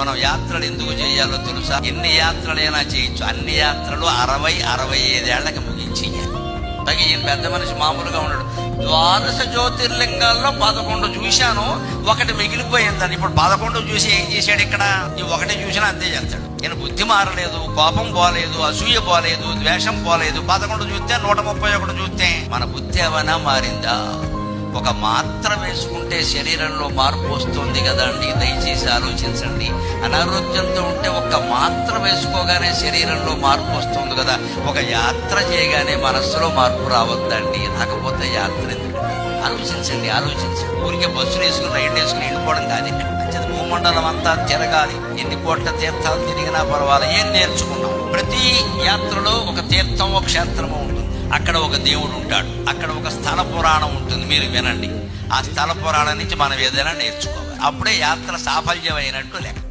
మనం యాత్రలు ఎందుకు చేయాలో తెలుసా? ఎన్ని యాత్రలైనా చేయొచ్చు, అన్ని యాత్రలు 60-65 ఏళ్లకి ముగించేయాలి. పైగా ఈయన పెద్ద మనిషి మామూలుగా ఉన్నాడు. 12 జ్యోతిర్లింగాల్లో 11 చూశాను, ఒకటి మిగిలిపోయిందని. ఇప్పుడు 11 చూసి ఏం చేశాడు? ఇక్కడ ఈ ఒకటి చూసినా అంతే చేస్తాడు. ఈయన బుద్ధి మారలేదు, కోపం పోలేదు, అసూయ పోలేదు, ద్వేషం పోలేదు. 11 చూస్తే 131 చూస్తే మన బుద్ధి ఏమైనా మారిందా? ఒక మాత్ర వేసుకుంటే శరీరంలో మార్పు వస్తుంది కదా అండి, దయచేసి ఆలోచించండి. అనారోగ్యంతో ఉంటే ఒక్క మాత్ర వేసుకోగానే శరీరంలో మార్పు వస్తుంది కదా. ఒక యాత్ర చేయగానే మనస్సులో మార్పు రావద్దండి. రాకపోతే యాత్ర ఎందుకు? ఆలోచించండి. ఊరికే బస్సులు వేసుకుని రైళ్ళు వేసుకుని వెళ్ళిపోవడం కాదు. ఇక్కడ భూమండలం అంతా తిరగాలి. ఎన్ని కోట్ల తీర్థాలు తిరిగినా పర్వాలేదు. ఏం నేర్చుకున్నాం? ప్రతి యాత్రలో ఒక తీర్థం, ఒక క్షేత్రము ఉంటుంది. అక్కడ ఒక దేవుడు ఉంటాడు, అక్కడ ఒక స్థల పురాణం ఉంటుంది. మీరు వినండి, ఆ స్థల పురాణం నుంచి మనం ఏదైనా నేర్చుకోవాలి. అప్పుడే యాత్ర సాఫల్యమైనట్టు లెక్క.